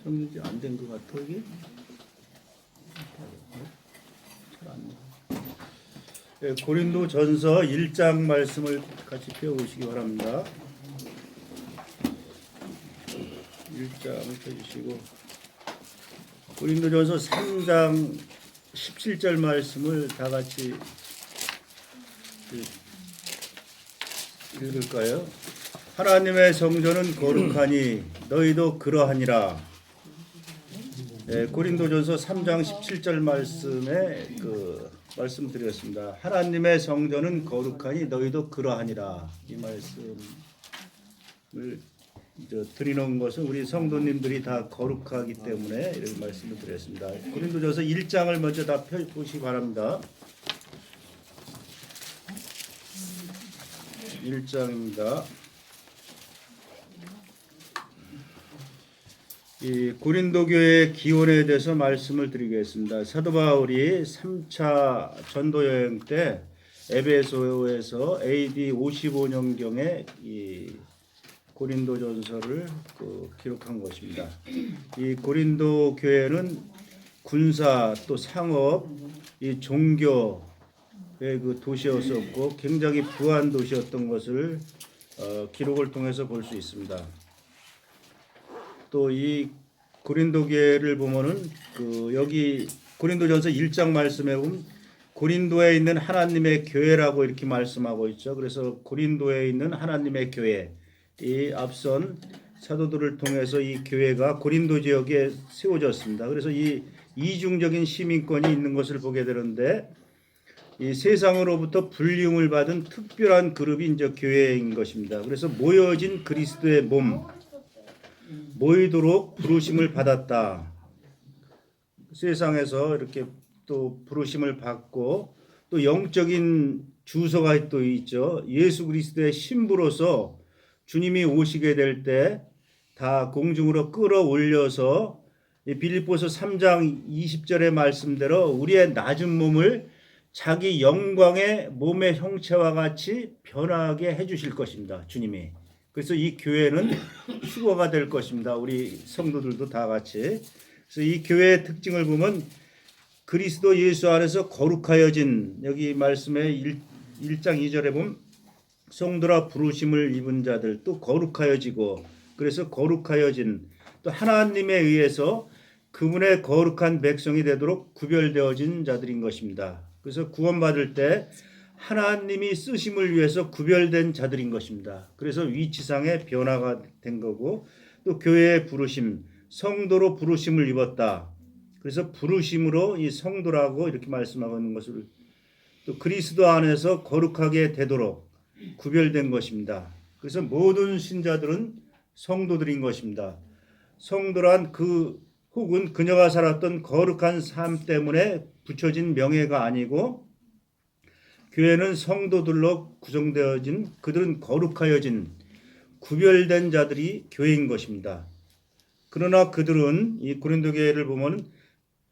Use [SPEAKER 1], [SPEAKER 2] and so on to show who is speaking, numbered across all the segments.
[SPEAKER 1] 했는지 안 된 것 같아 이게. 잘안 돼. 예, 고린도전서 1장 말씀을 같이 펴보시기 바랍니다. 1장을 펴주시고 고린도전서 3장 17절 말씀을 다 같이 읽을까요? 하나님의 성전은 거룩하니 너희도 그러하니라. 고린도전서 3장 17절 말씀에 말씀드렸습니다. 하나님의 성전은 거룩하니 너희도 그러하니라. 이 말씀을 드리는 것은 우리 성도님들이 다 거룩하기 때문에 이렇게 말씀을 드렸습니다. 고린도전서 1장을 먼저 다 펴보시기 바랍니다. 1장입니다. 이 고린도 교회의 기원에 대해서 말씀을 드리겠습니다. 사도 바울이 3차 전도 여행 때 에베소에서 AD 55년경에 이 고린도전서를 기록한 것입니다. 이 고린도 교회는 군사 또 상업, 이 종교의 그 도시였었고 굉장히 부한 도시였던 것을 기록을 통해서 볼 수 있습니다. 또 이 고린도 교회를 보면은 여기 고린도전서 1장 말씀에 보면 고린도에 있는 하나님의 교회라고 이렇게 말씀하고 있죠. 그래서 고린도에 있는 하나님의 교회, 이 앞선 사도들을 통해서 이 교회가 고린도 지역에 세워졌습니다. 그래서 이 이중적인 시민권이 있는 것을 보게 되는데 이 세상으로부터 불리움을 받은 특별한 그룹이 이제 교회인 것입니다. 그래서 모여진 그리스도의 몸, 모이도록 부르심을 받았다. 세상에서 이렇게 또 부르심을 받고 또 영적인 주소가 또 있죠. 예수 그리스도의 신부로서 주님이 오시게 될 때 다 공중으로 끌어올려서 빌립보서 3장 20절의 말씀대로 우리의 낮은 몸을 자기 영광의 몸의 형체와 같이 변하게 해주실 것입니다. 주님이. 그래서 이 교회는 휴거가 될 것입니다. 우리 성도들도 다 같이. 그래서 이 교회의 특징을 보면 그리스도 예수 안에서 거룩하여진, 여기 말씀에 1장 2절에 보면 성도라 부르심을 입은 자들, 또 거룩하여지고, 그래서 거룩하여진, 또 하나님에 의해서 그분의 거룩한 백성이 되도록 구별되어진 자들인 것입니다. 그래서 구원받을 때 하나님이 쓰심을 위해서 구별된 자들인 것입니다. 그래서 위치상의 변화가 된 거고, 또 교회의 부르심, 성도로 부르심을 입었다. 그래서 부르심으로 이 성도라고 이렇게 말씀하고 있는 것을, 또 그리스도 안에서 거룩하게 되도록 구별된 것입니다. 그래서 모든 신자들은 성도들인 것입니다. 성도란 혹은 그녀가 살았던 거룩한 삶 때문에 붙여진 명예가 아니고, 교회는 성도들로 구성되어진, 그들은 거룩하여진 구별된 자들이 교회인 것입니다. 그러나 그들은 이 고린도 교회를 보면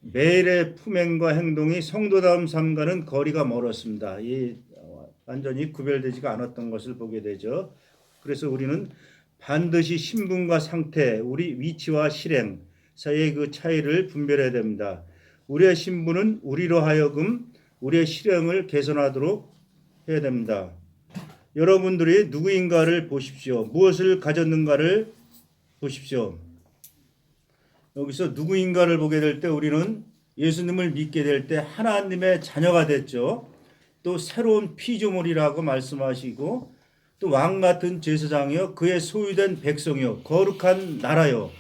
[SPEAKER 1] 매일의 품행과 행동이 성도다운 삶과는 거리가 멀었습니다. 완전히 구별되지가 않았던 것을 보게 되죠. 그래서 우리는 반드시 신분과 상태, 우리 위치와 실행 사이의 그 차이를 분별해야 됩니다. 우리의 신분은 우리로 하여금 우리의 실행을 개선하도록 해야 됩니다. 여러분들이 누구인가를 보십시오. 무엇을 가졌는가를 보십시오. 여기서 누구인가를 보게 될 때 우리는 예수님을 믿게 될 때 하나님의 자녀가 됐죠. 또 새로운 피조물이라고 말씀하시고, 또 왕 같은 제사장이요 그의 소유된 백성이요 거룩한 나라요,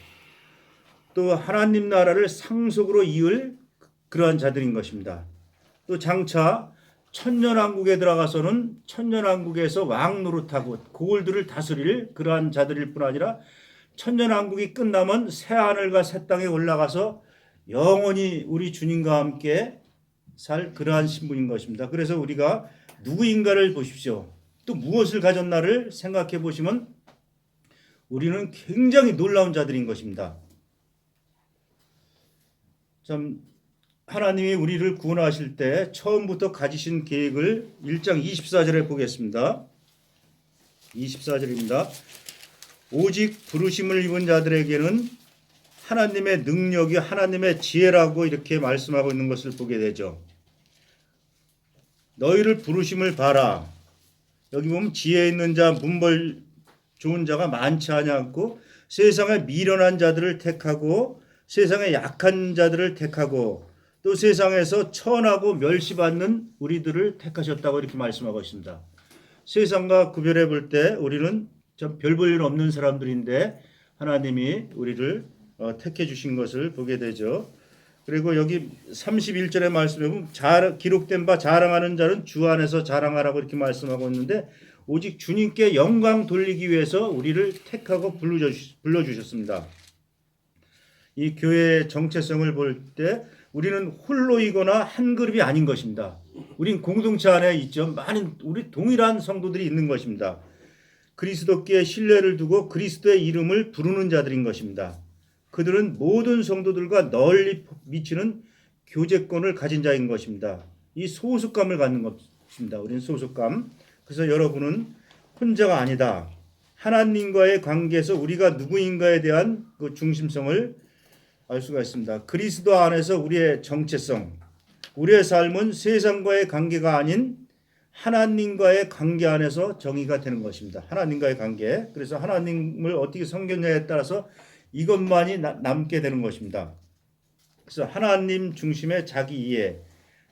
[SPEAKER 1] 또 하나님 나라를 상속으로 이을 그러한 자들인 것입니다. 또 장차 천년왕국에 들어가서는 천년왕국에서 왕 노릇하고 고을들을 다스릴 그러한 자들일 뿐 아니라 천년왕국이 끝나면 새하늘과 새 땅에 올라가서 영원히 우리 주님과 함께 살 그러한 신분인 것입니다. 그래서 우리가 누구인가를 보십시오. 또 무엇을 가졌나를 생각해 보시면 우리는 굉장히 놀라운 자들인 것입니다. 참 하나님이 우리를 구원하실 때 처음부터 가지신 계획을 1장 24절에 보겠습니다. 24절입니다. 오직 부르심을 입은 자들에게는 하나님의 능력이 하나님의 지혜라고 이렇게 말씀하고 있는 것을 보게 되죠. 너희를 부르심을 봐라. 여기 보면 지혜 있는 자, 문벌 좋은 자가 많지 않고 세상에 미련한 자들을 택하고 세상에 약한 자들을 택하고 또 세상에서 천하고 멸시받는 우리들을 택하셨다고 이렇게 말씀하고 있습니다. 세상과 구별해 볼 때 우리는 참 별 볼 일 없는 사람들인데 하나님이 우리를 택해 주신 것을 보게 되죠. 그리고 여기 31절의 말씀에 보면 기록된 바 자랑하는 자는 주 안에서 자랑하라고 이렇게 말씀하고 있는데 오직 주님께 영광 돌리기 위해서 우리를 택하고 불러주셨습니다. 이 교회의 정체성을 볼 때 우리는 홀로이거나 한 그룹이 아닌 것입니다. 우린 공동체 안에 있죠. 많은 우리 동일한 성도들이 있는 것입니다. 그리스도께 신뢰를 두고 그리스도의 이름을 부르는 자들인 것입니다. 그들은 모든 성도들과 널리 미치는 교제권을 가진 자인 것입니다. 이 소속감을 갖는 것입니다. 우리는 소속감. 그래서 여러분은 혼자가 아니다. 하나님과의 관계에서 우리가 누구인가에 대한 그 중심성을 알 수가 있습니다. 그리스도 안에서 우리의 정체성, 우리의 삶은 세상과의 관계가 아닌 하나님과의 관계 안에서 정의가 되는 것입니다. 하나님과의 관계. 그래서 하나님을 어떻게 섬겼냐에 따라서 이것만이 남게 되는 것입니다. 그래서 하나님 중심의 자기 이해,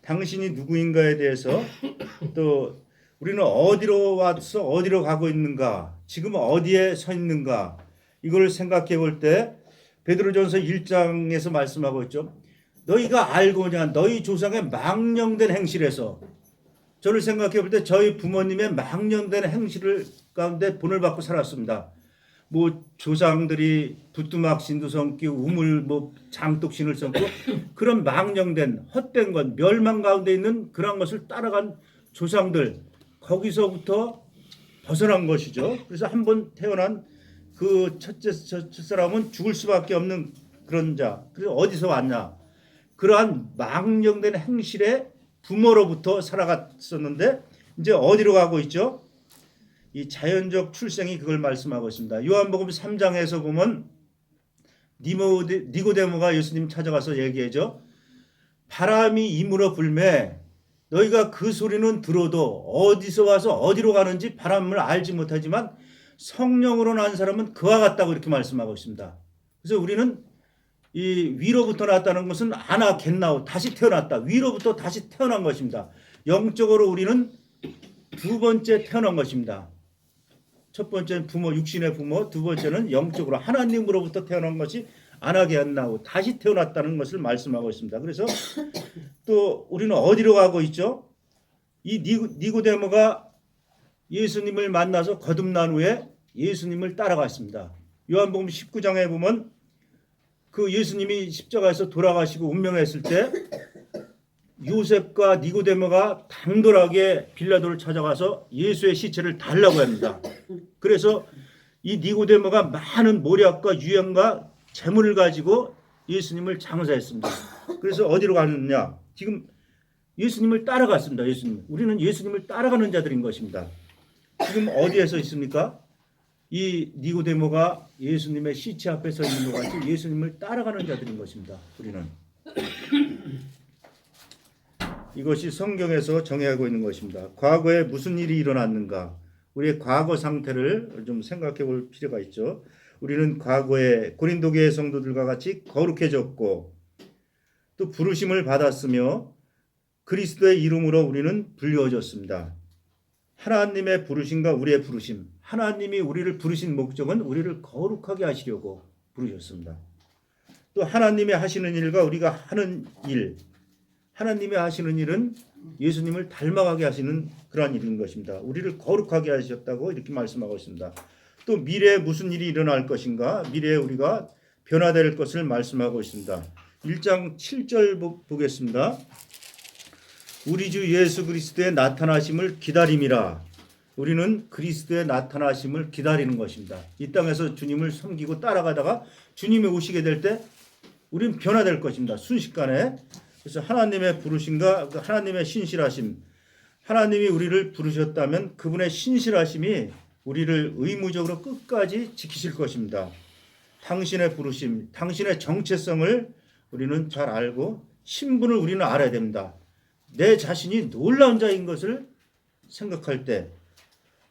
[SPEAKER 1] 당신이 누구인가에 대해서 또 우리는 어디로 와서 어디로 가고 있는가, 지금 어디에 서 있는가, 이걸 생각해 볼 때 베드로전서 1장에서 말씀하고 있죠. 너희가 알고냐 너희 조상의 망령된 행실에서, 저를 생각해 볼 때 저희 부모님의 망령된 행실 가운데 본을 받고 살았습니다. 뭐 조상들이 부뚜막신도 섬기고 우물 뭐 장독신을 섬고 그런 망령된 헛된 것, 멸망 가운데 있는 그런 것을 따라간 조상들, 거기서부터 벗어난 것이죠. 그래서 한번 태어난 그 첫사람은 죽을 수밖에 없는 그런 자. 그래서 어디서 왔냐? 그러한 망령된 행실의 부모로부터 살아갔었는데 이제 어디로 가고 있죠? 이 자연적 출생이 그걸 말씀하고 있습니다. 요한복음 3장에서 보면 니고데모가 예수님 찾아가서 얘기하죠. 바람이 이물어 불매 너희가 그 소리는 들어도 어디서 와서 어디로 가는지 바람을 알지 못하지만 성령으로 난 사람은 그와 같다고 이렇게 말씀하고 있습니다. 그래서 우리는 이 위로부터 났다는 것은 아나겟나오 다시 태어났다. 위로부터 다시 태어난 것입니다. 영적으로 우리는 두 번째 태어난 것입니다. 첫 번째는 부모, 육신의 부모, 두 번째는 영적으로 하나님으로부터 태어난 것이 아나겟나오 다시 태어났다는 것을 말씀하고 있습니다. 그래서 또 우리는 어디로 가고 있죠? 이 니고데모가 예수님을 만나서 거듭난 후에 예수님을 따라갔습니다. 요한복음 19장에 보면 그 예수님이 십자가에서 돌아가시고 운명했을 때 요셉과 니고데모가 당돌하게 빌라도를 찾아가서 예수의 시체를 달라고 합니다. 그래서 이 니고데모가 많은 모략과 유행과 재물을 가지고 예수님을 장사했습니다. 그래서 어디로 가느냐? 지금 예수님을 따라갔습니다. 예수님. 우리는 예수님을 따라가는 자들인 것입니다. 지금 어디에서 있습니까? 이 니고데모가 예수님의 시체 앞에 서 있는 것 같이 예수님을 따라가는 자들인 것입니다. 우리는. 이것이 성경에서 정의하고 있는 것입니다. 과거에 무슨 일이 일어났는가? 우리의 과거 상태를 좀 생각해 볼 필요가 있죠. 우리는 과거에 고린도 교회 성도들과 같이 거룩해졌고 또 부르심을 받았으며 그리스도의 이름으로 우리는 불려졌습니다. 하나님의 부르심과 우리의 부르심, 하나님이 우리를 부르신 목적은 우리를 거룩하게 하시려고 부르셨습니다. 또 하나님이 하시는 일과 우리가 하는 일, 하나님이 하시는 일은 예수님을 닮아가게 하시는 그러한 일인 것입니다. 우리를 거룩하게 하셨다고 이렇게 말씀하고 있습니다. 또 미래에 무슨 일이 일어날 것인가, 미래에 우리가 변화될 것을 말씀하고 있습니다. 1장 7절 보겠습니다. 우리 주 예수 그리스도의 나타나심을 기다림이라. 우리는 그리스도의 나타나심을 기다리는 것입니다. 이 땅에서 주님을 섬기고 따라가다가 주님이 오시게 될 때 우리는 변화될 것입니다. 순식간에. 그래서 하나님의 부르심과 하나님의 신실하심, 하나님이 우리를 부르셨다면 그분의 신실하심이 우리를 의무적으로 끝까지 지키실 것입니다. 당신의 부르심, 당신의 정체성을 우리는 잘 알고 신분을 우리는 알아야 됩니다. 내 자신이 놀라운 자인 것을 생각할 때,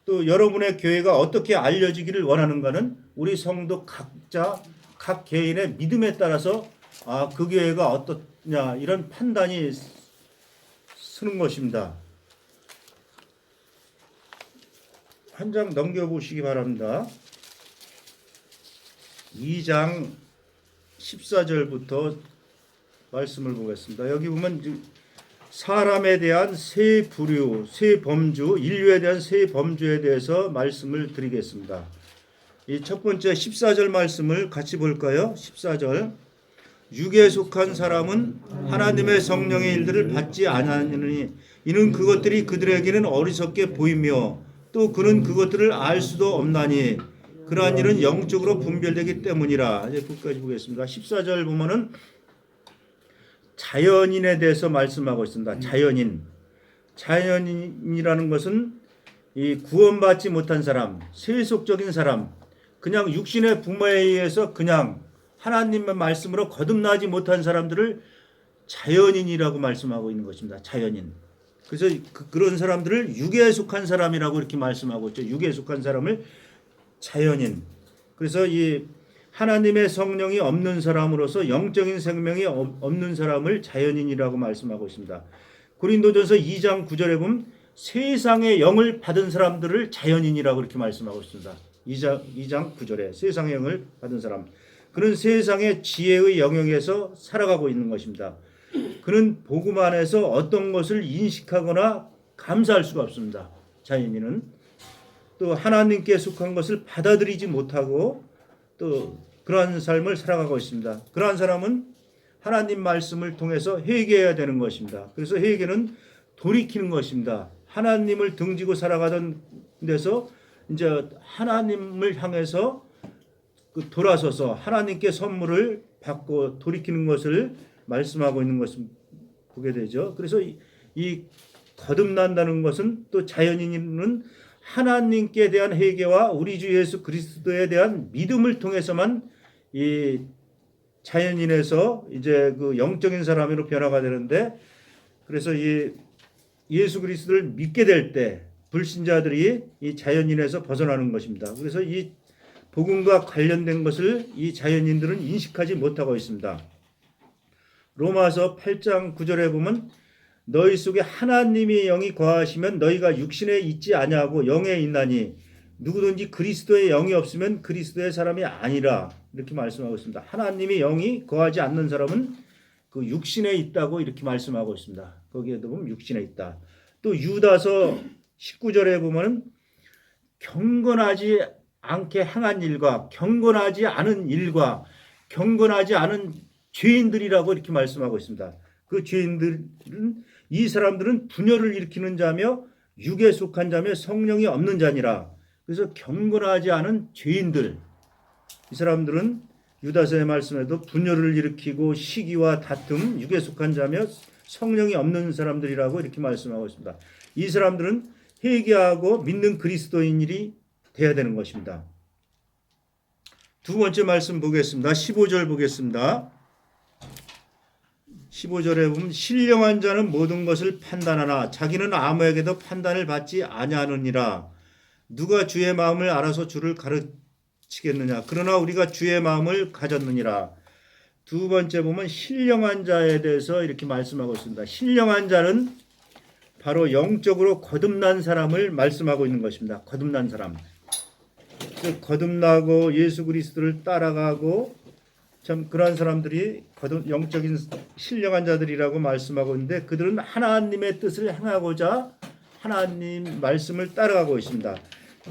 [SPEAKER 1] 또 여러분의 교회가 어떻게 알려지기를 원하는가는 우리 성도 각자 각 개인의 믿음에 따라서 그 교회가 어떻냐 이런 판단이 서는 것입니다. 한 장 넘겨보시기 바랍니다. 2장 14절부터 말씀을 보겠습니다. 여기 보면 사람에 대한 세 부류, 세 범주, 인류에 대한 세 범주에 대해서 말씀을 드리겠습니다. 이 첫 번째 14절 말씀을 같이 볼까요? 14절. 육에 속한 사람은 하나님의 성령의 일들을 받지 아니하느니 이는 그것들이 그들에게는 어리석게 보이며 또 그는 그것들을 알 수도 없나니 그러한 일은 영적으로 분별되기 때문이라. 이제 끝까지 보겠습니다. 14절 보면은 자연인에 대해서 말씀하고 있습니다. 자연인이라는 것은 이 구원받지 못한 사람, 세속적인 사람, 그냥 육신의 부모에 의해서 그냥 하나님의 말씀으로 거듭나지 못한 사람들을 자연인이라고 말씀하고 있는 것입니다. 자연인. 그래서 그런 사람들을 육에 속한 사람이라고 이렇게 말씀하고 있죠. 육에 속한 사람을 자연인. 그래서 이 하나님의 성령이 없는 사람으로서 영적인 생명이 없는 사람을 자연인이라고 말씀하고 있습니다. 고린도전서 2장 9절에 보면 세상의 영을 받은 사람들을 자연인이라고 이렇게 말씀하고 있습니다. 2장 9절에 세상의 영을 받은 사람. 그는 세상의 지혜의 영역에서 살아가고 있는 것입니다. 그는 복음 안에서 어떤 것을 인식하거나 감사할 수가 없습니다. 자연인은 또 하나님께 속한 것을 받아들이지 못하고 또 그러한 삶을 살아가고 있습니다. 그러한 사람은 하나님 말씀을 통해서 회개해야 되는 것입니다. 그래서 회개는 돌이키는 것입니다. 하나님을 등지고 살아가던 데서 이제 하나님을 향해서 돌아서서 하나님께 선물을 받고 돌이키는 것을 말씀하고 있는 것을 보게 되죠. 그래서 이 거듭난다는 것은 또 자연인은 하나님께 대한 회개와 우리 주 예수 그리스도에 대한 믿음을 통해서만 이 자연인에서 이제 그 영적인 사람으로 변화가 되는데, 그래서 이 예수 그리스도를 믿게 될 때 불신자들이 이 자연인에서 벗어나는 것입니다. 그래서 이 복음과 관련된 것을 이 자연인들은 인식하지 못하고 있습니다. 로마서 8장 9절에 보면 너희 속에 하나님의 영이 거하시면 너희가 육신에 있지 아니하고 영에 있나니 누구든지 그리스도의 영이 없으면 그리스도의 사람이 아니라 이렇게 말씀하고 있습니다. 하나님의 영이 거하지 않는 사람은 그 육신에 있다고 이렇게 말씀하고 있습니다. 거기에도 보면 육신에 있다. 또 유다서 19절에 보면 경건하지 않게 행한 일과 경건하지 않은 일과 경건하지 않은 죄인들이라고 이렇게 말씀하고 있습니다. 그 죄인들은 이 사람들은 분열을 일으키는 자며 육에 속한 자며 성령이 없는 자니라. 그래서 경건하지 않은 죄인들, 이 사람들은 유다서의 말씀에도 분열을 일으키고 시기와 다툼, 육에 속한 자며 성령이 없는 사람들이라고 이렇게 말씀하고 있습니다. 이 사람들은 회개하고 믿는 그리스도인이 돼야 되는 것입니다. 두 번째 말씀 보겠습니다. 15절 보겠습니다. 15절에 보면 신령한 자는 모든 것을 판단하나 자기는 아무에게도 판단을 받지 아니하느니라. 누가 주의 마음을 알아서 주를 가르치겠느냐. 그러나 우리가 주의 마음을 가졌느니라. 두 번째 보면 신령한 자에 대해서 이렇게 말씀하고 있습니다. 신령한 자는 바로 영적으로 거듭난 사람을 말씀하고 있는 것입니다. 거듭난 사람. 거듭나고 예수 그리스도를 따라가고 참 그러한 사람들이 영적인 신령한 자들이라고 말씀하고 있는데, 그들은 하나님의 뜻을 행하고자 하나님 말씀을 따라가고 있습니다.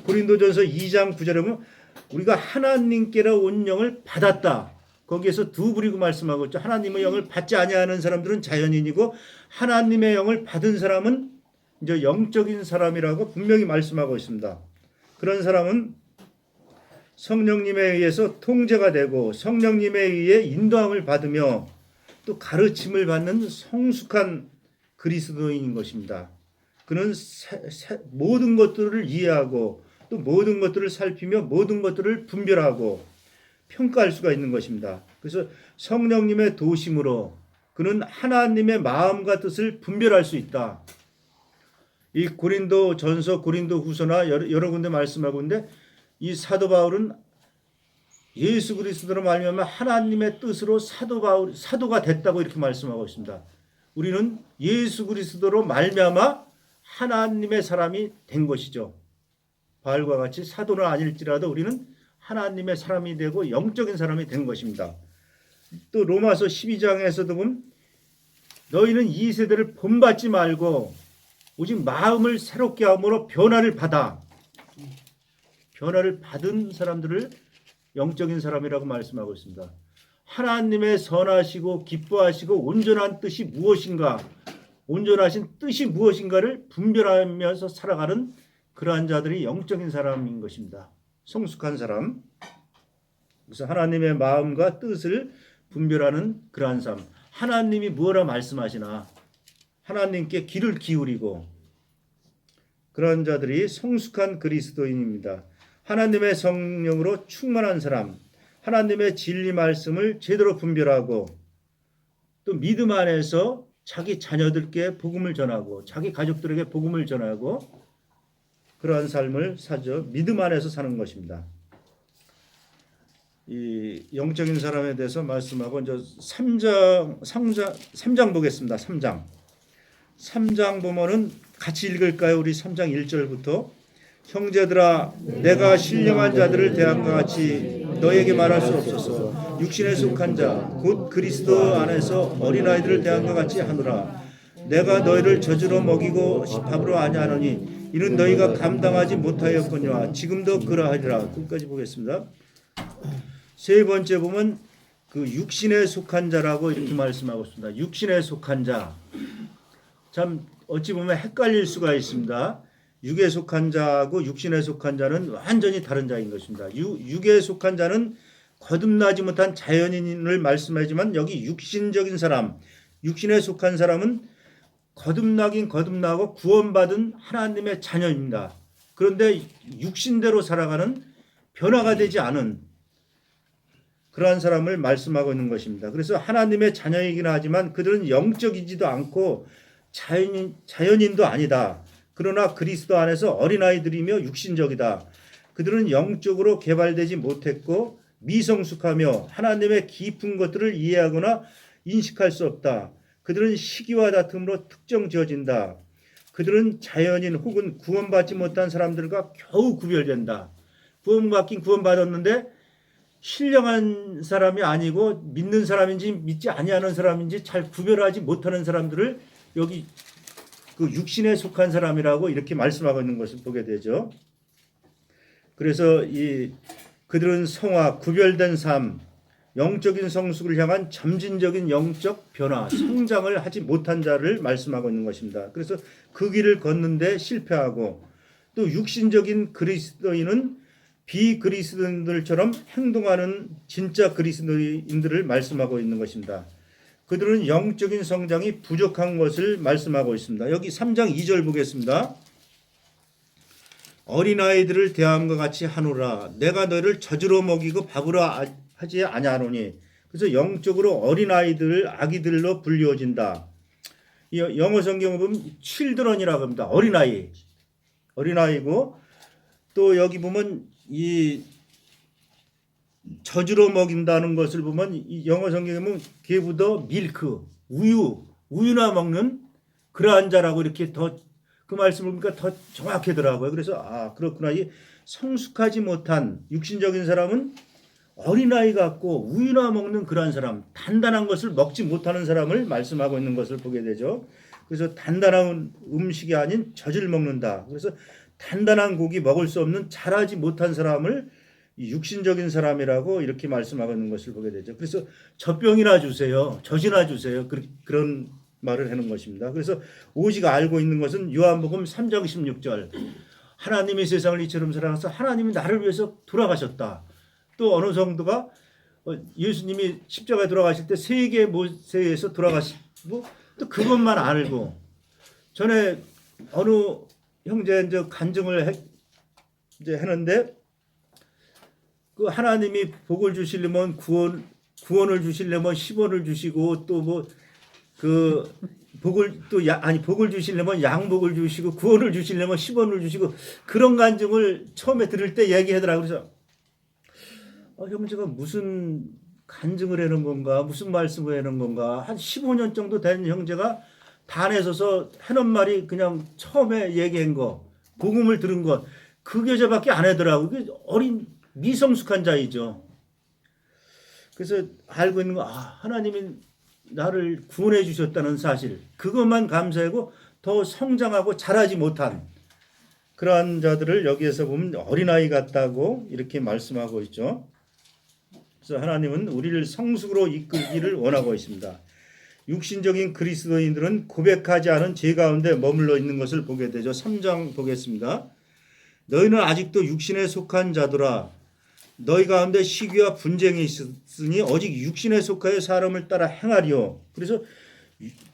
[SPEAKER 1] 고린도전서 2장 9절에 보면 우리가 하나님께로 온 영을 받았다. 거기에서 두 부리고 말씀하고 있죠. 하나님의 영을 받지 아니하는 사람들은 자연인이고 하나님의 영을 받은 사람은 이제 영적인 사람이라고 분명히 말씀하고 있습니다. 그런 사람은 성령님에 의해서 통제가 되고 성령님에 의해 인도함을 받으며 또 가르침을 받는 성숙한 그리스도인인 것입니다. 그는 모든 것들을 이해하고 또 모든 것들을 살피며 모든 것들을 분별하고 평가할 수가 있는 것입니다. 그래서 성령님의 도심으로 그는 하나님의 마음과 뜻을 분별할 수 있다. 이 고린도 전서, 고린도 후서나 여러 군데 말씀하고 있는데 이 사도 바울은 예수 그리스도로 말미암아 하나님의 뜻으로 사도가 됐다고 이렇게 말씀하고 있습니다. 우리는 예수 그리스도로 말미암아 하나님의 사람이 된 것이죠. 바울과 같이 사도는 아닐지라도 우리는 하나님의 사람이 되고 영적인 사람이 된 것입니다. 또 로마서 12장에서도 보면 너희는 이 세대를 본받지 말고 오직 마음을 새롭게 함으로 변화를 받은 사람들을 영적인 사람이라고 말씀하고 있습니다. 하나님의 선하시고 기뻐하시고 온전한 뜻이 무엇인가, 온전하신 뜻이 무엇인가를 분별하면서 살아가는 그러한 자들이 영적인 사람인 것입니다. 성숙한 사람. 그래서 하나님의 마음과 뜻을 분별하는 그러한 삶. 하나님이 뭐라 말씀하시나 하나님께 귀를 기울이고 그런 자들이 성숙한 그리스도인입니다. 하나님의 성령으로 충만한 사람, 하나님의 진리 말씀을 제대로 분별하고 또 믿음 안에서 자기 자녀들께 복음을 전하고 자기 가족들에게 복음을 전하고 그러한 삶을 사죠. 믿음 안에서 사는 것입니다. 이 영적인 사람에 대해서 말씀하고 이제 3장 보겠습니다. 3장 보면은 같이 읽을까요? 우리 3장 1절부터 형제들아 내가 신령한 자들을 대함과 같이 너에게 말할 수 없어서 육신에 속한 자 곧 그리스도 안에서 어린아이들을 대함과 같이 하노라. 내가 너희를 젖으로 먹이고 밥으로 아니하노니 이는 너희가 감당하지 못하였거니와 지금도 그러하리라. 끝까지 보겠습니다. 세 번째 보면 그 육신에 속한 자라고 이렇게 말씀하고 있습니다. 육신에 속한 자. 참 어찌 보면 헷갈릴 수가 있습니다. 육에 속한 자하고 육신에 속한 자는 완전히 다른 자인 것입니다. 육에 속한 자는 거듭나지 못한 자연인을 말씀하지만 여기 육신적인 사람, 육신에 속한 사람은 거듭나긴 거듭나고 구원받은 하나님의 자녀입니다. 그런데 육신대로 살아가는 변화가 되지 않은 그러한 사람을 말씀하고 있는 것입니다. 그래서 하나님의 자녀이긴 하지만 그들은 영적이지도 않고 자연인도 아니다. 그러나 그리스도 안에서 어린아이들이며 육신적이다. 그들은 영적으로 개발되지 못했고 미성숙하며 하나님의 깊은 것들을 이해하거나 인식할 수 없다. 그들은 시기와 다툼으로 특정 지어진다. 그들은 자연인 혹은 구원받지 못한 사람들과 겨우 구별된다. 구원받았는데 신령한 사람이 아니고 믿는 사람인지 믿지 아니하는 사람인지 잘 구별하지 못하는 사람들을 여기 그 육신에 속한 사람이라고 이렇게 말씀하고 있는 것을 보게 되죠. 그래서 그들은 성화, 구별된 삶, 영적인 성숙을 향한 점진적인 영적 변화, 성장을 하지 못한 자를 말씀하고 있는 것입니다. 그래서 그 길을 걷는데 실패하고 또 육신적인 그리스도인은 비그리스도인들처럼 행동하는 진짜 그리스도인들을 말씀하고 있는 것입니다. 그들은 영적인 성장이 부족한 것을 말씀하고 있습니다. 여기 3장 2절 보겠습니다. 어린아이들을 대함과 같이 하노라. 내가 너희를 젖으로 먹이고 밥으로 하지 아니하노니. 그래서 영적으로 어린아이들, 아기들로 불리워진다. 영어 성경을 보면 children이라고 합니다. 어린아이고 또 여기 보면 이 젖으로 먹인다는 것을 보면 이 영어 성경에 보면 give the milk, 우유나 먹는 그러한 자라고 이렇게 더 그 말씀을 보니까 더 정확하더라고요. 그래서 그렇구나. 이 성숙하지 못한 육신적인 사람은 어린아이 같고 우유나 먹는 그러한 사람, 단단한 것을 먹지 못하는 사람을 말씀하고 있는 것을 보게 되죠. 그래서 단단한 음식이 아닌 젖을 먹는다. 그래서 단단한 고기 먹을 수 없는 자라지 못한 사람을 육신적인 사람이라고 이렇게 말씀하고 있는 것을 보게 되죠. 그래서 젖병이나 주세요. 젖이나 주세요. 그런 말을 하는 것입니다. 그래서 오직 알고 있는 것은 요한복음 3장 16절 하나님이 세상을 이처럼 사랑하사 하나님이 나를 위해서 돌아가셨다. 또 어느 성도가 예수님이 십자가에 돌아가실 때 세계 모세에서 돌아가시고 또 그것만 알고 전에 어느 형제 이제 간증을 이제 하는데 그 하나님이 복을 주시려면 구원을 주시려면 10원을 주시고 또 뭐 그 복을 또 아니 복을 주시려면 양복을 주시고 구원을 주시려면 10원을 주시고 그런 간증을 처음에 들을 때 얘기하더라고요. 그래서 형제가 무슨 간증을 하는 건가 무슨 말씀을 하는 건가 한 15년 정도 된 형제가 단에 서서 하는 말이 그냥 처음에 얘기한 거 복음을 들은 것 그 교제밖에 안 하더라고요. 어린 미성숙한 자이죠. 그래서 알고 있는 거 하나님이 나를 구원해 주셨다는 사실 그것만 감사하고 더 성장하고 자라지 못한 그러한 자들을 여기에서 보면 어린아이 같다고 이렇게 말씀하고 있죠. 그래서 하나님은 우리를 성숙으로 이끌기를 원하고 있습니다. 육신적인 그리스도인들은 고백하지 않은 죄 가운데 머물러 있는 것을 보게 되죠. 3장 보겠습니다. 너희는 아직도 육신에 속한 자들아 너희 가운데 시기와 분쟁이 있으니 오직 육신에 속하여 사람을 따라 행하리요. 그래서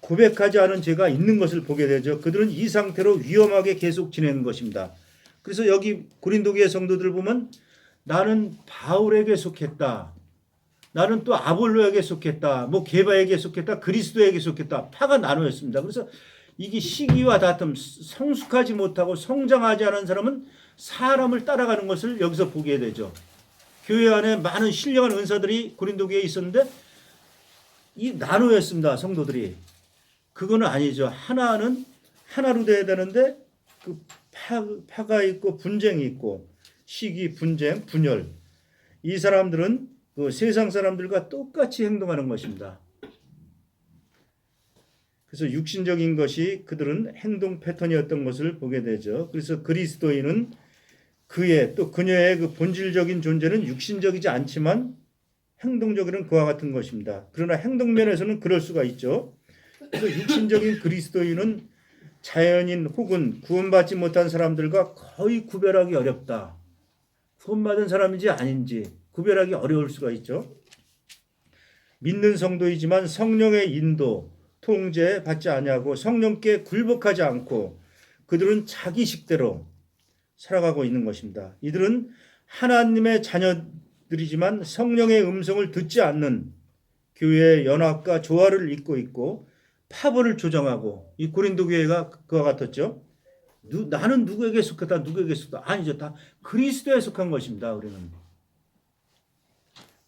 [SPEAKER 1] 고백하지 않은 죄가 있는 것을 보게 되죠. 그들은 이 상태로 위험하게 계속 지내는 것입니다. 그래서 여기 고린도교의 성도들 보면 나는 바울에게 속했다. 나는 또 아볼로에게 속했다. 뭐 게바에게 속했다. 그리스도에게 속했다. 파가 나누었습니다. 그래서 이게 시기와 다툼, 성숙하지 못하고 성장하지 않은 사람은 사람을 따라가는 것을 여기서 보게 되죠. 교회 안에 많은 신령한 은사들이 고린도교회에 있었는데 이 나누었습니다. 성도들이. 그거는 아니죠. 하나는 하나로 돼야 되는데 그 파가 있고 분쟁이 있고 시기, 분쟁, 분열. 이 사람들은 그 세상 사람들과 똑같이 행동하는 것입니다. 그래서 육신적인 것이 그들은 행동 패턴이었던 것을 보게 되죠. 그래서 그리스도인은 그의 또 그녀의 그 본질적인 존재는 육신적이지 않지만 행동적으로는 그와 같은 것입니다. 그러나 행동면에서는 그럴 수가 있죠. 그래서 육신적인 그리스도인은 자연인 혹은 구원받지 못한 사람들과 거의 구별하기 어렵다. 구원받은 사람인지 아닌지 구별하기 어려울 수가 있죠. 믿는 성도이지만 성령의 인도, 통제 받지 아니하고 성령께 굴복하지 않고 그들은 자기식대로 살아가고 있는 것입니다. 이들은 하나님의 자녀들이지만 성령의 음성을 듣지 않는 교회의 연합과 조화를 잇고 있고 파벌을 조정하고 이 고린도 교회가 그와 같았죠. 나는 누구에게 속했다 누구에게 속했다 아니죠. 다 그리스도에 속한 것입니다. 우리는.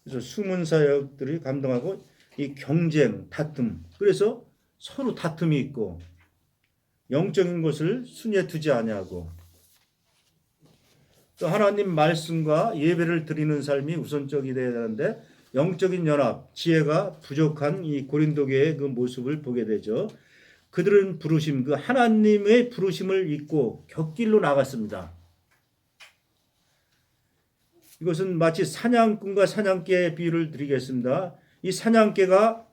[SPEAKER 1] 그래서 숨은 사역들이 감동하고 이 경쟁, 다툼 그래서 서로 다툼이 있고 영적인 것을 순위에 두지 아니하고 또 하나님 말씀과 예배를 드리는 삶이 우선적이 되어야 되는데 영적인 연합, 지혜가 부족한 이 고린도 교회의 그 모습을 보게 되죠. 그들은 부르심, 그 하나님의 부르심을 잊고 곁길로 나갔습니다. 이것은 마치 사냥꾼과 사냥개의 비유를 드리겠습니다. 이 사냥개가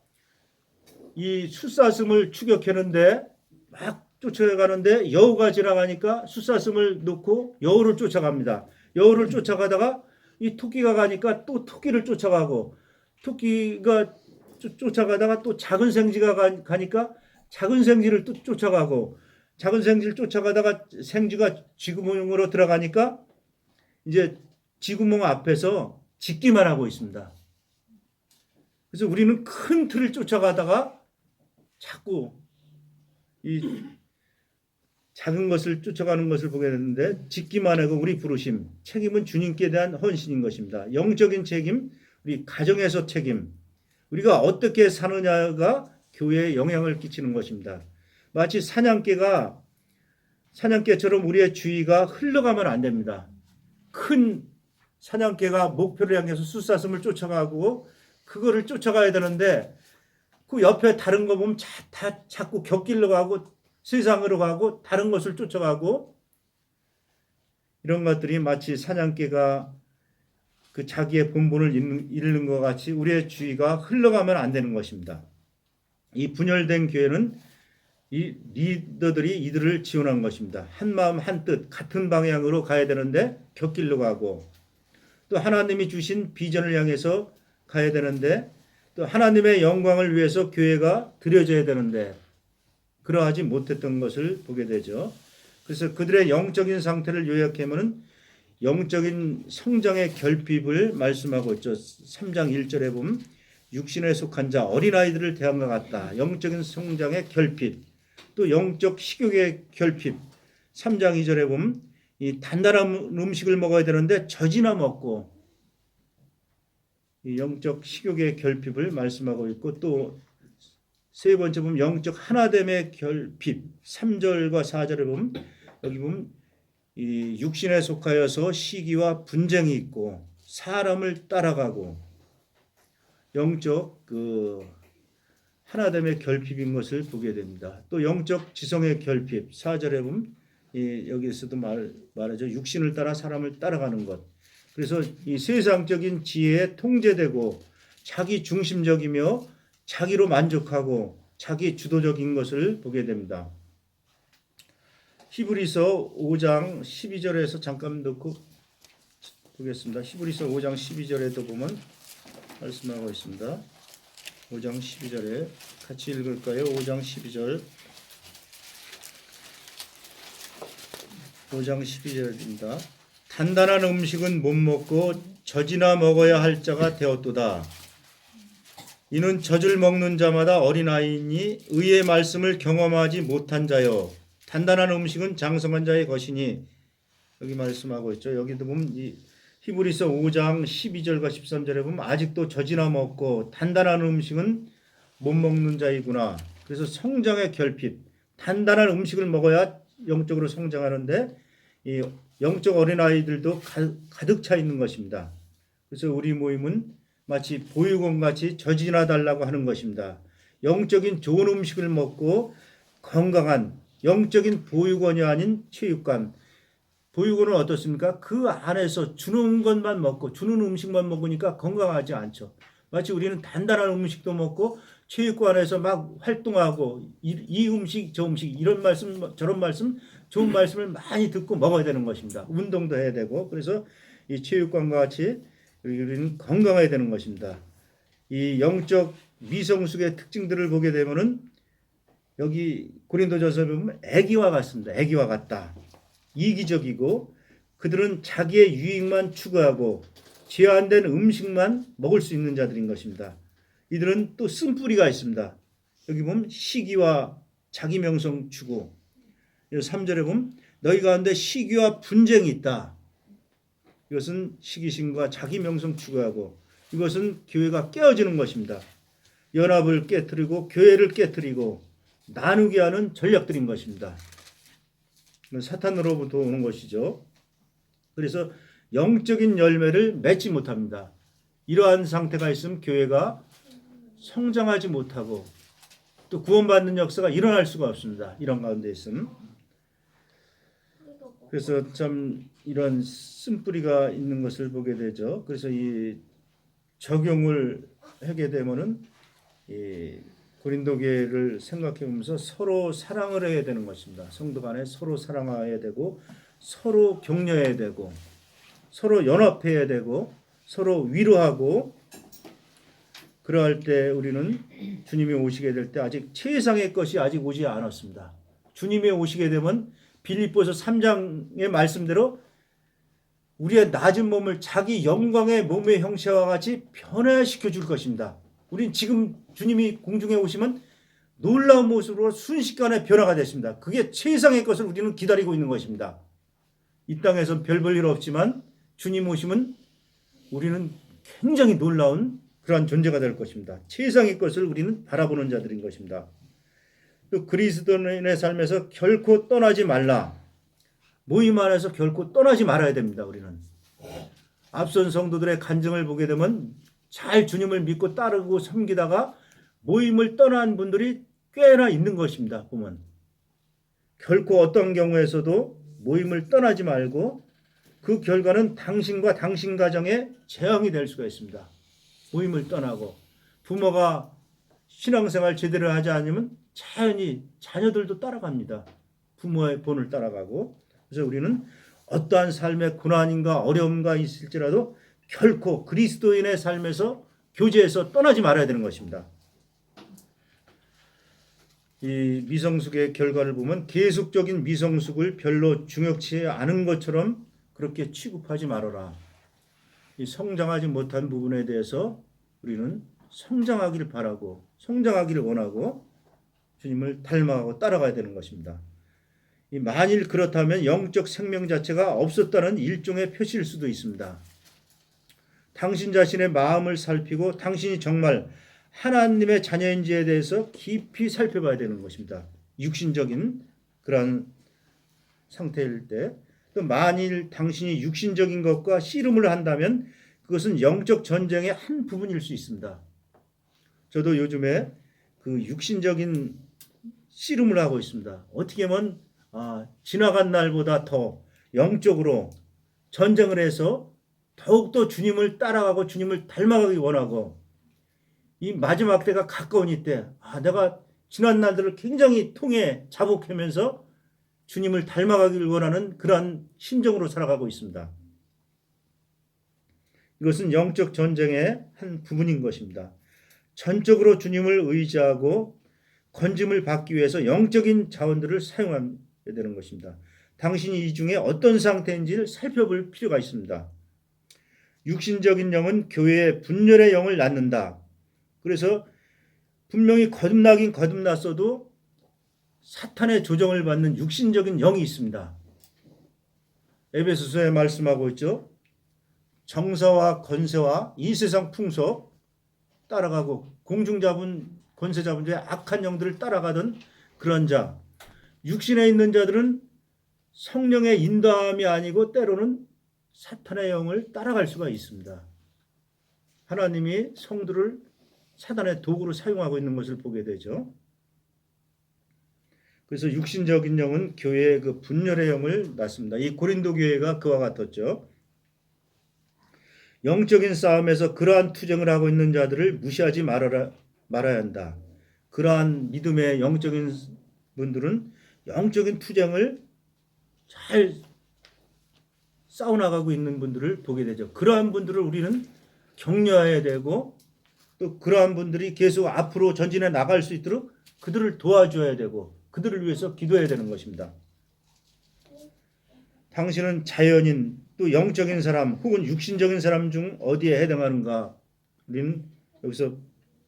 [SPEAKER 1] 이 숫사슴을 추격하는데 막 쫓아가는데 여우가 지나가니까 숫사슴을 놓고 여우를 쫓아갑니다. 여우를 쫓아가다가 이 토끼가 가니까 또 토끼를 쫓아가고 토끼가 쫓아가다가 또 작은 생쥐가 가니까 작은 생쥐를 또 쫓아가고 작은 생쥐를 쫓아가다가 생쥐가 쥐구멍으로 들어가니까 이제 쥐구멍 앞에서 짖기만 하고 있습니다. 그래서 우리는 큰 틀을 쫓아가다가 자꾸 이 작은 것을 쫓아가는 것을 보게 되는데 짖기만 하고 우리 부르심, 책임은 주님께 대한 헌신인 것입니다. 영적인 책임, 우리 가정에서 책임, 우리가 어떻게 사느냐가 교회에 영향을 끼치는 것입니다. 마치 사냥개처럼 우리의 주의가 흘러가면 안 됩니다. 큰 사냥개가 목표를 향해서 숫사슴을 쫓아가고 그거를 쫓아가야 되는데 그 옆에 다른 거 보면 다 자꾸 곁길로 가고 세상으로 가고 다른 것을 쫓아가고 이런 것들이 마치 사냥개가 그 자기의 본분을 잃는 것 같이 우리의 주의가 흘러가면 안 되는 것입니다. 이 분열된 교회는 이 리더들이 이들을 지원한 것입니다. 한 마음 한 뜻 같은 방향으로 가야 되는데 곁길로 가고 또 하나님이 주신 비전을 향해서 가야 되는데 또 하나님의 영광을 위해서 교회가 드려져야 되는데 그러하지 못했던 것을 보게 되죠. 그래서 그들의 영적인 상태를 요약하면 영적인 성장의 결핍을 말씀하고 있죠. 3장 1절에 보면 육신에 속한 자 어린아이들을 대한 것 같다. 영적인 성장의 결핍, 또 영적 식욕의 결핍. 3장 2절에 보면 이 단단한 음식을 먹어야 되는데 젖이나 먹고, 이 영적 식욕의 결핍을 말씀하고 있고, 또 세 번째 보면 영적 하나됨의 결핍. 3절과 4절에 보면 여기 보면 이 육신에 속하여서 시기와 분쟁이 있고 사람을 따라가고 영적 하나됨의 결핍인 것을 보게 됩니다. 또 영적 지성의 결핍. 4절에 보면 여기에서도 말하죠. 육신을 따라 사람을 따라가는 것. 그래서 이 세상적인 지혜에 통제되고 자기 중심적이며 자기로 만족하고 자기 주도적인 것을 보게 됩니다. 히브리서 5장 12절에서 잠깐 놓고 보겠습니다. 히브리서 5장 12절에도 보면 말씀하고 있습니다. 5장 12절에 같이 읽을까요? 5장 12절. 5장 12절입니다. 단단한 음식은 못 먹고 젖이나 먹어야 할 자가 되었도다. 이는 젖을 먹는 자마다 어린아이니 의의 말씀을 경험하지 못한 자여 단단한 음식은 장성한 자의 것이니, 여기 말씀하고 있죠. 여기도 보면 이 히브리서 5장 12절과 13절에 보면 아직도 젖이나 먹고 단단한 음식은 못 먹는 자이구나. 그래서 성장의 결핍, 단단한 음식을 먹어야 영적으로 성장하는데 이 영적 어린아이들도 가득 차 있는 것입니다. 그래서 우리 모임은 마치 보육원같이 젖이나 달라고 하는 것입니다. 영적인 좋은 음식을 먹고 건강한 영적인 보육원이 아닌 체육관. 보육원은 어떻습니까? 그 안에서 주는 것만 먹고 주는 음식만 먹으니까 건강하지 않죠. 마치 우리는 단단한 음식도 먹고 체육관에서 막 활동하고 이 음식 저 음식 이런 말씀 저런 말씀 좋은 말씀을 많이 듣고 먹어야 되는 것입니다. 운동도 해야 되고. 그래서 이 체육관과 같이 우리는 건강해야 되는 것입니다. 이 영적 미성숙의 특징들을 보게 되면은 여기 고린도전서에 보면 애기와 같습니다. 애기와 같다. 이기적이고 그들은 자기의 유익만 추구하고 제한된 음식만 먹을 수 있는 자들인 것입니다. 이들은 또 쓴뿌리가 있습니다. 여기 보면 시기와 자기 명성 추구. 3절에 보면 너희 가운데 시기와 분쟁이 있다. 이것은 시기심과 자기 명성 추구하고 이것은 교회가 깨어지는 것입니다. 연합을 깨뜨리고 교회를 깨뜨리고 나누게 하는 전략들인 것입니다. 사탄으로부터 오는 것이죠. 그래서 영적인 열매를 맺지 못합니다. 이러한 상태가 있으면 교회가 성장하지 못하고 또 구원받는 역사가 일어날 수가 없습니다. 이런 가운데 있으면. 그래서 참 이런 쓴뿌리가 있는 것을 보게 되죠. 그래서 이 적용을 하게 되면은 이 고린도 교회를 생각해 보면서 서로 사랑을 해야 되는 것입니다. 성도 간에 서로 사랑해야 되고 서로 격려해야 되고 서로 연합해야 되고 서로 위로하고, 그러할 때 우리는 주님이 오시게 될 때 아직 최상의 것이 아직 오지 않았습니다. 주님이 오시게 되면 빌립보서 3장의 말씀대로 우리의 낮은 몸을 자기 영광의 몸의 형체와 같이 변화시켜 줄 것입니다. 우린 지금 주님이 공중에 오시면 놀라운 모습으로 순식간에 변화가 됐습니다. 그게 최상의 것을 우리는 기다리고 있는 것입니다. 이 땅에서 별 볼 일 없지만 주님 오시면 우리는 굉장히 놀라운 그러한 존재가 될 것입니다. 최상의 것을 우리는 바라보는 자들인 것입니다. 또 그리스도인의 삶에서 결코 떠나지 말라. 모임 안에서 결코 떠나지 말아야 됩니다. 우리는 앞선 성도들의 간증을 보게 되면 잘 주님을 믿고 따르고 섬기다가 모임을 떠난 분들이 꽤나 있는 것입니다. 보면 결코 어떤 경우에서도 모임을 떠나지 말고 그 결과는 당신과 당신 가정에 재앙이 될 수가 있습니다. 모임을 떠나고 부모가 신앙생활 제대로 하지 않으면 자연히 자녀들도 따라갑니다. 부모의 본을 따라가고. 그래서 우리는 어떠한 삶의 고난인가 어려움과 있을지라도 결코 그리스도인의 삶에서 교제에서 떠나지 말아야 되는 것입니다. 이 미성숙의 결과를 보면 계속적인 미성숙을 별로 중요치 않은 것처럼 그렇게 취급하지 말아라. 이 성장하지 못한 부분에 대해서 우리는 성장하기를 바라고 성장하기를 원하고 주님을 닮아가고 따라가야 되는 것입니다. 만일 그렇다면 영적 생명 자체가 없었다는 일종의 표시일 수도 있습니다. 당신 자신의 마음을 살피고 당신이 정말 하나님의 자녀인지에 대해서 깊이 살펴봐야 되는 것입니다. 육신적인 그런 상태일 때, 또 만일 당신이 육신적인 것과 씨름을 한다면 그것은 영적 전쟁의 한 부분일 수 있습니다. 저도 요즘에 그 육신적인 씨름을 하고 있습니다. 어떻게 하면 지나간 날보다 더 영적으로 전쟁을 해서 더욱더 주님을 따라가고 주님을 닮아가기 원하고, 이 마지막 때가 가까우니 때 내가 지난 날들을 굉장히 통해 자복하면서 주님을 닮아가기를 원하는 그러한 심정으로 살아가고 있습니다. 이것은 영적 전쟁의 한 부분인 것입니다. 전적으로 주님을 의지하고 건짐을 받기 위해서 영적인 자원들을 사용해야 되는 것입니다. 당신이 이 중에 어떤 상태인지를 살펴볼 필요가 있습니다. 육신적인 영은 교회의 분열의 영을 낳는다. 그래서 분명히 거듭나긴 거듭났어도 사탄의 조정을 받는 육신적인 영이 있습니다. 에베소서에 말씀하고 있죠. 정사와 권세와 이 세상 풍속 따라가고 공중 잡은 권세 잡은 자의 악한 영들을 따라가던 그런 자, 육신에 있는 자들은 성령의 인도함이 아니고 때로는 사탄의 영을 따라갈 수가 있습니다. 하나님이 성도를 사탄의 도구로 사용하고 있는 것을 보게 되죠. 그래서 육신적인 영은 교회의 그 분열의 영을 낳습니다. 이 고린도 교회가 그와 같았죠. 영적인 싸움에서 그러한 투쟁을 하고 있는 자들을 무시하지 말아야 한다. 그러한 믿음의 영적인 분들은 영적인 투쟁을 잘 싸워나가고 있는 분들을 보게 되죠. 그러한 분들을 우리는 격려해야 되고, 또 그러한 분들이 계속 앞으로 전진해 나갈 수 있도록 그들을 도와줘야 되고 그들을 위해서 기도해야 되는 것입니다. 당신은 자연인 또 영적인 사람 혹은 육신적인 사람 중 어디에 해당하는가? 우리는 여기서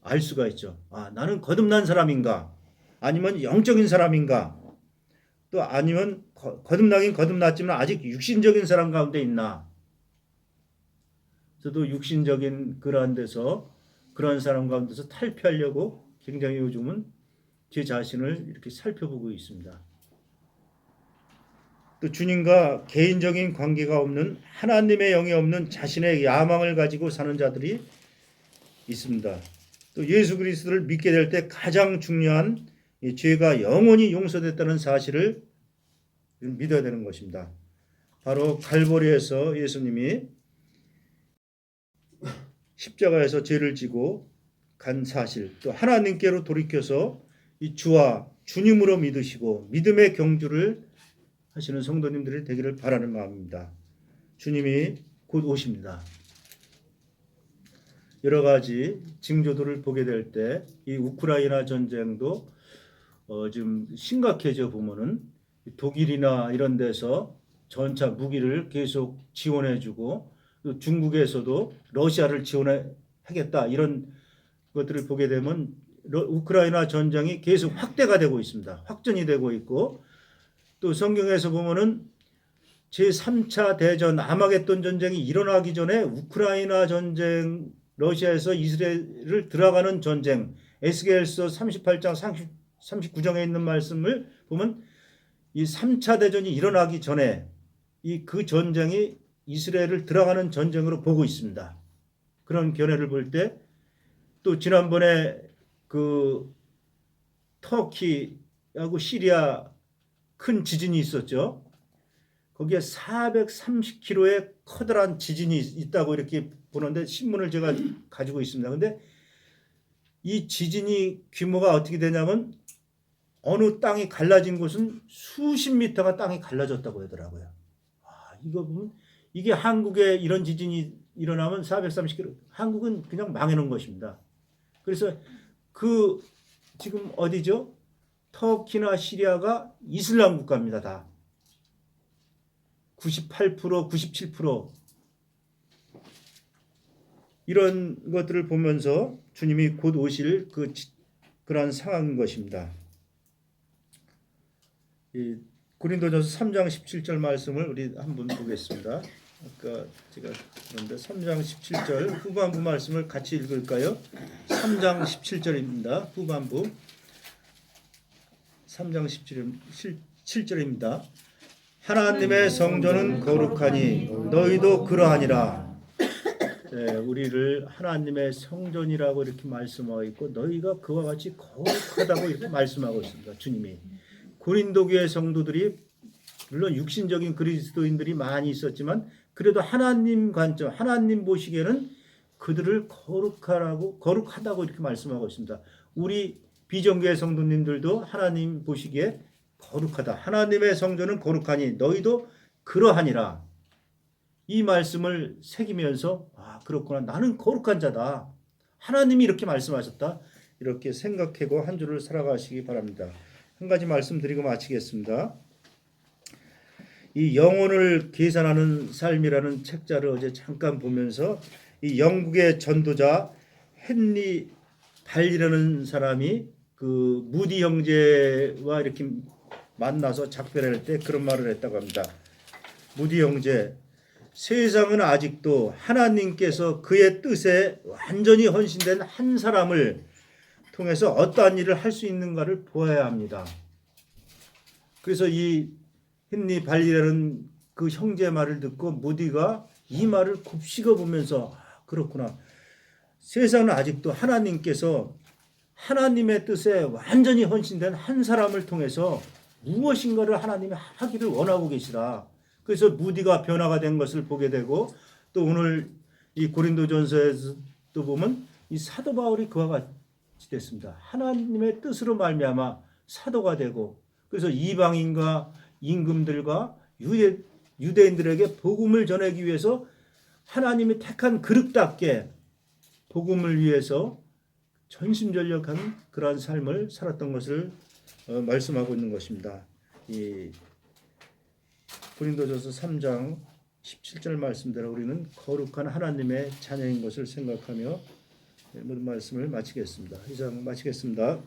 [SPEAKER 1] 알 수가 있죠. 나는 거듭난 사람인가? 아니면 영적인 사람인가? 또 아니면 거듭나긴 거듭났지만 아직 육신적인 사람 가운데 있나? 저도 육신적인 그러한 데서 그런 사람 가운데서 탈피하려고 굉장히 요즘은 제 자신을 이렇게 살펴보고 있습니다. 또 주님과 개인적인 관계가 없는 하나님의 영이 없는 자신의 야망을 가지고 사는 자들이 있습니다. 또 예수 그리스도를 믿게 될 때 가장 중요한 이 죄가 영원히 용서됐다는 사실을 믿어야 되는 것입니다. 바로 갈보리에서 예수님이 십자가에서 죄를 지고 간 사실, 또 하나님께로 돌이켜서 이 주와 주님으로 믿으시고 믿음의 경주를 하시는 성도님들이 되기를 바라는 마음입니다. 주님이 곧 오십니다. 여러 가지 징조들을 보게 될 때 이 우크라이나 전쟁도 지금 심각해져 보면은 독일이나 이런 데서 전차 무기를 계속 지원해주고, 또 중국에서도 러시아를 지원하겠다 이런 것들을 보게 되면 우크라이나 전쟁이 계속 확대가 되고 있습니다. 확전이 되고 있고, 또 성경에서 보면은 제3차 대전 아마겟돈 전쟁이 일어나기 전에 우크라이나 전쟁, 러시아에서 이스라엘을 들어가는 전쟁, 에스겔서 38장 39장에 있는 말씀을 보면 이 3차 대전이 일어나기 전에 그 전쟁이 이스라엘을 들어가는 전쟁으로 보고 있습니다. 그런 견해를 볼 때, 또 지난번에 그 터키하고 시리아 큰 지진이 있었죠. 거기에 430km의 커다란 지진이 있다고 이렇게 보는데 신문을 제가 가지고 있습니다. 그런데 이 지진이 규모가 어떻게 되냐면 어느 땅이 갈라진 곳은 수십 미터가 땅이 갈라졌다고 하더라고요. 이거 보면 이게 한국에 이런 지진이 일어나면 430km, 한국은 그냥 망해놓은 것입니다. 그래서 지금 어디죠? 터키나 시리아가 이슬람 국가입니다. 다. 98%, 97% 이런 것들을 보면서 주님이 곧 오실 그러한 상황인 것입니다. 이 고린도전서 3장 17절 말씀을 우리 한번 보겠습니다. 아까 제가 그런데 3장 17절 후반부 말씀을 같이 읽을까요? 3장 17절입니다. 후반부 3장 17절입니다. 하나님의 성전은 거룩하니 너희도 그러하니라. 네, 우리를 하나님의 성전이라고 이렇게 말씀하고 있고 너희가 그와 같이 거룩하다고 이렇게 말씀하고 있습니다. 주님이. 고린도 교회 성도들이 물론 육신적인 그리스도인들이 많이 있었지만 그래도 하나님 관점, 하나님 보시기에는 그들을 거룩하다고 이렇게 말씀하고 있습니다. 우리 비정교회 성도님들도 하나님 보시기에 거룩하다. 하나님의 성전은 거룩하니 너희도 그러하니라. 이 말씀을 새기면서 그렇구나. 나는 거룩한 자다. 하나님이 이렇게 말씀하셨다. 이렇게 생각하고 한 주를 살아가시기 바랍니다. 한 가지 말씀드리고 마치겠습니다. 이 영혼을 계산하는 삶이라는 책자를 어제 잠깐 보면서 이 영국의 전도자 헨리 발이라는 사람이 그 무디 형제와 이렇게 만나서 작별할 때 그런 말을 했다고 합니다. 무디 형제, 세상은 아직도 하나님께서 그의 뜻에 완전히 헌신된 한 사람을 통해서 어떠한 일을 할 수 있는가를 보아야 합니다. 그래서 이 헨리 발리라는 그 형제 말을 듣고 무디가 이 말을 곱씹어 보면서 그렇구나. 세상은 아직도 하나님께서 하나님의 뜻에 완전히 헌신된 한 사람을 통해서 무엇인가를 하나님이 하기를 원하고 계시다. 그래서 무디가 변화가 된 것을 보게 되고 또 오늘 이 고린도전서에서도 보면 이 사도 바울이 그와 같이 됐습니다. 하나님의 뜻으로 말미암아 사도가 되고 그래서 이방인과 임금들과 유대인들에게 복음을 전하기 위해서 하나님이 택한 그릇답게 복음을 위해서 전심전력한 그러한 삶을 살았던 것을 말씀하고 있는 것입니다. 이 고린도전서 3장 17절 말씀대로 우리는 거룩한 하나님의 자녀인 것을 생각하며 모든 말씀을 마치겠습니다. 이상 마치겠습니다.